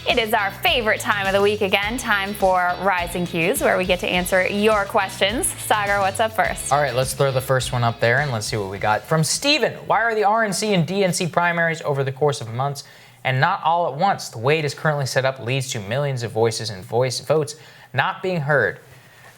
It is our favorite time of the week again, time for Rising Qs, where we get to answer your questions. Saagar, what's up first? All right, let's throw the first one up there and let's see what we got. From Steven, why are the RNC and DNC primaries over the course of months and not all at once? The way it is currently set up leads to millions of voices and votes not being heard.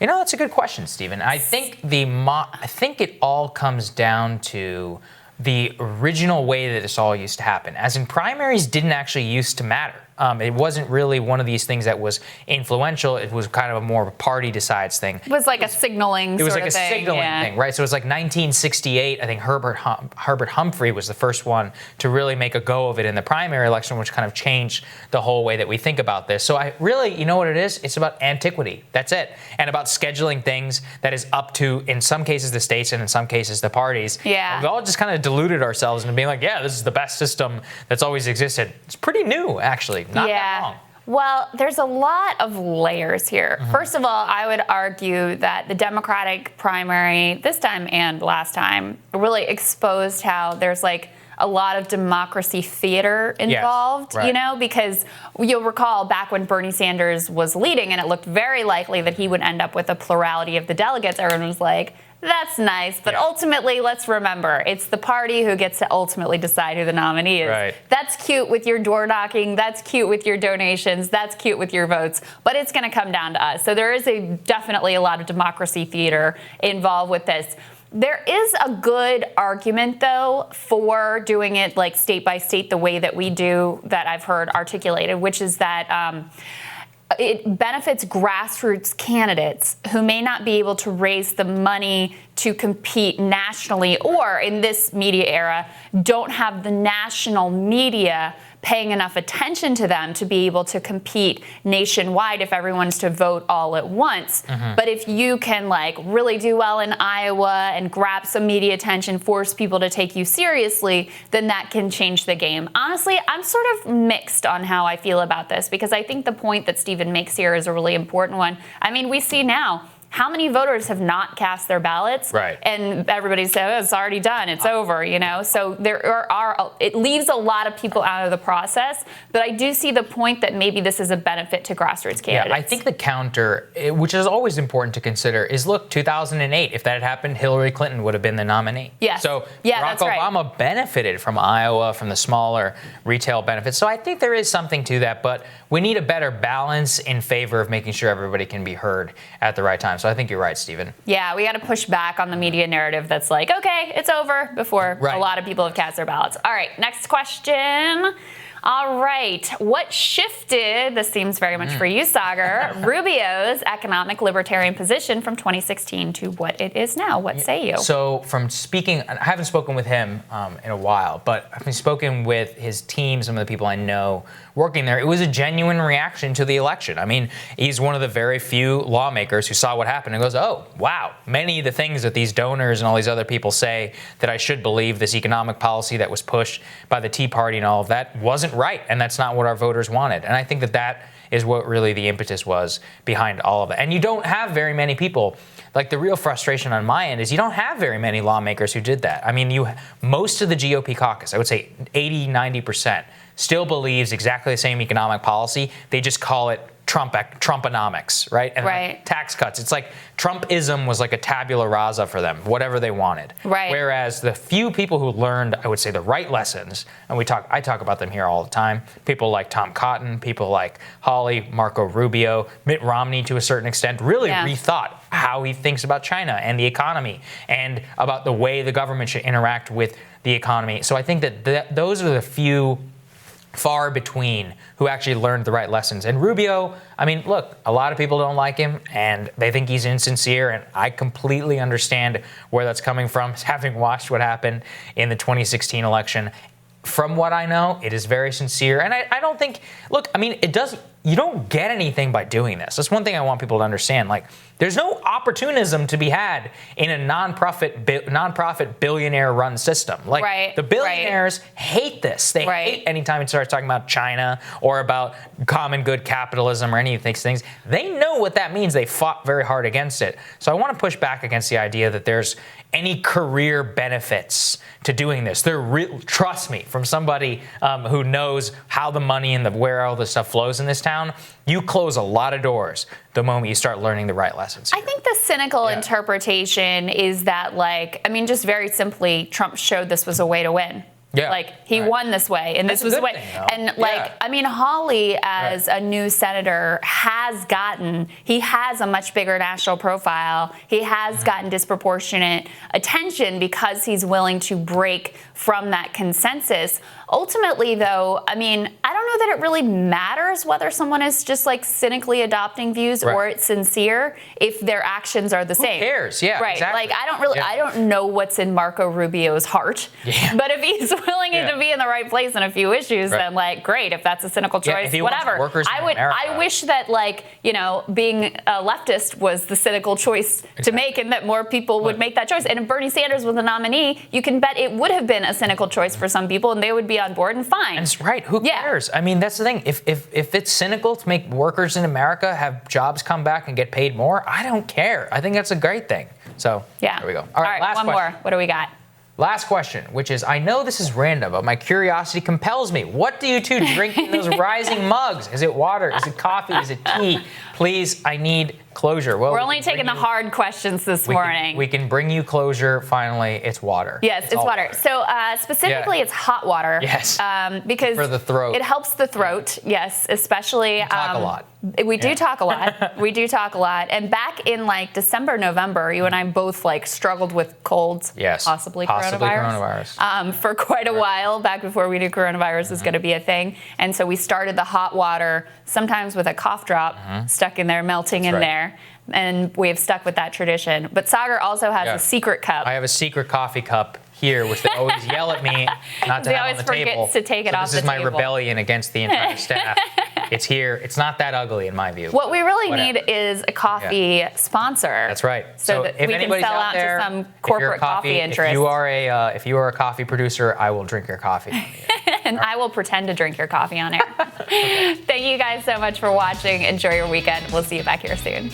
You know, that's a good question, Steven. I think it all comes down to the original way that this all used to happen. As in, primaries didn't actually used to matter. It wasn't really one of these things that was influential. It was kind of a more party decides thing. It was like a signaling It was sort like of a thing, signaling thing, right? So it was like 1968. I think Herbert Humphrey was the first one to really make a go of it in the primary election, which kind of changed the whole way that we think about this. So I really, you know what it is? It's about antiquity. That's it. And about scheduling things that is up to, in some cases, the states and in some cases, the parties. Yeah. We've all just kind of deluded ourselves into being like, yeah, this is the best system that's always existed. It's pretty new, actually. Not that long. Well, there's a lot of layers here. First of all, I would argue that the Democratic primary this time and last time really exposed how there's like a lot of democracy theater involved, right. You know, because you'll recall back when Bernie Sanders was leading and it looked very likely that he would end up with a plurality of the delegates, everyone was like, that's nice, but ultimately, let's remember, it's the party who gets to ultimately decide who the nominee is. Right. That's cute with your door knocking, that's cute with your donations, that's cute with your votes, but it's going to come down to us. So there is definitely a lot of democracy theater involved with this. There is a good argument, though, for doing it like state by state the way that we do, that I've heard articulated, which is that it benefits grassroots candidates who may not be able to raise the money to compete nationally, or in this media era, don't have the national media paying enough attention to them to be able to compete nationwide if everyone's to vote all at once. But if you can like really do well in Iowa and grab some media attention, force people to take you seriously, then that can change the game. Honestly, I'm sort of mixed on how I feel about this, because I think the point that Stephen makes here is a really important one. I mean, we see now how many voters have not cast their ballots? Right. And everybody said, oh, it's already done, it's over, you know? So there are, it leaves a lot of people out of the process, but I do see the point that maybe this is a benefit to grassroots candidates. Yeah, I think the counter, which is always important to consider, is look, 2008, if that had happened, Hillary Clinton would have been the nominee. Yes. So Barack Obama benefited from Iowa, from the smaller retail benefits. So I think there is something to that, but we need a better balance in favor of making sure everybody can be heard at the right time. So I think you're right, Stephen. Yeah, we got to push back on the media narrative that's like, okay, it's over, before a lot of people have cast their ballots. All right, next question. All right, what shifted, this seems very much for you, Saagar, Rubio's economic libertarian position from 2016 to what it is now? What say you? So from speaking, I haven't spoken with him in a while, but I've been spoken with his team, some of the people I know working there. It was a genuine reaction to the election. I mean, he's one of the very few lawmakers who saw what happened and goes, oh, wow, many of the things that these donors and all these other people say that I should believe, this economic policy that was pushed by the Tea Party and all of that, wasn't right, and that's not what our voters wanted. And I think that is what really the impetus was behind all of it. And you don't have very many people. Like, the real frustration on my end is you don't have very many lawmakers who did that. I mean, most of the GOP caucus, I would say 80, 90%, still believes exactly the same economic policy. They just call it Trumponomics, right? And like tax cuts. It's like Trumpism was like a tabula rasa for them, whatever they wanted. Right. Whereas the few people who learned, I would say, the right lessons, and I talk about them here all the time, people like Tom Cotton, people like Hawley, Marco Rubio, Mitt Romney to a certain extent, really rethought how he thinks about China and the economy and about the way the government should interact with the economy. So I think that those are the few far between who actually learned the right lessons. And Rubio, I mean, look, a lot of people don't like him and they think he's insincere, and I completely understand where that's coming from, having watched what happened in the 2016 election. From what I know, it is very sincere. And I don't think, look, I mean, it does, you don't get anything by doing this. That's one thing I want people to understand. Like, there's no opportunism to be had in a nonprofit billionaire-run system. Like, the billionaires hate this. They hate anytime it starts talking about China or about common good capitalism or any of these things. They know what that means. They fought very hard against it. So I want to push back against the idea that there's any career benefits to doing this. Trust me, from somebody who knows how the money and where all this stuff flows in this town, you close a lot of doors the moment you start learning the right lessons here. I think the cynical interpretation is that, like, I mean, just very simply, Trump showed this was a way to win. Yeah. Like, he won this way, and this was the way. And, like, I mean, Hawley, as a new senator, he has a much bigger national profile. He has gotten disproportionate attention because he's willing to break from that consensus. Ultimately, though, I mean, I don't know that it really matters whether someone is just, like, cynically adopting views or it's sincere if their actions are the same. Who cares? Yeah, right. exactly. Like, I don't know what's in Marco Rubio's heart. Yeah. But if he's willing to be in the right place in a few issues, then, like, great. If that's a cynical choice, whatever. I wish that, like, you know, being a leftist was the cynical choice to make, and that more people would make that choice. And if Bernie Sanders was the nominee, you can bet it would have been a cynical choice for some people, and they would be on board and fine. And it's right. Who cares? I mean, that's the thing. If it's cynical to make workers in America have jobs come back and get paid more, I don't care. I think that's a great thing. So there we go. All right, last one question. more. What do we got? Last question, which is, I know this is random, but my curiosity compels me. What do you two drink in those rising mugs? Is it water? Is it coffee? Is it tea? Please, I need closure. Well, we're only taking the hard questions this morning. We can bring you closure. Finally, it's water. Yes, it's water. So specifically, it's hot water. Yes. Because for the throat. It helps the throat. Yes, especially. We talk a lot. We do talk a lot. We do talk a lot. And back in, like, December, November, you and I both, like, struggled with colds. Yes. Possibly coronavirus. For quite a while, back before we knew coronavirus was going to be a thing. And so we started the hot water, sometimes with a cough drop stuck in there, melting in there. And we have stuck with that tradition. But Saagar also has a secret cup. I have a secret coffee cup here, which they always yell at me not to have on the table. He always forgets to take it off the table. This is my rebellion against the entire staff. It's here. It's not that ugly in my view. What we really need is a coffee sponsor. That's right. So that we can sell out to some corporate coffee interest. If you are a coffee producer, I will drink your coffee. And I will pretend to drink your coffee on air. Thank you guys so much for watching. Enjoy your weekend. We'll see you back here soon.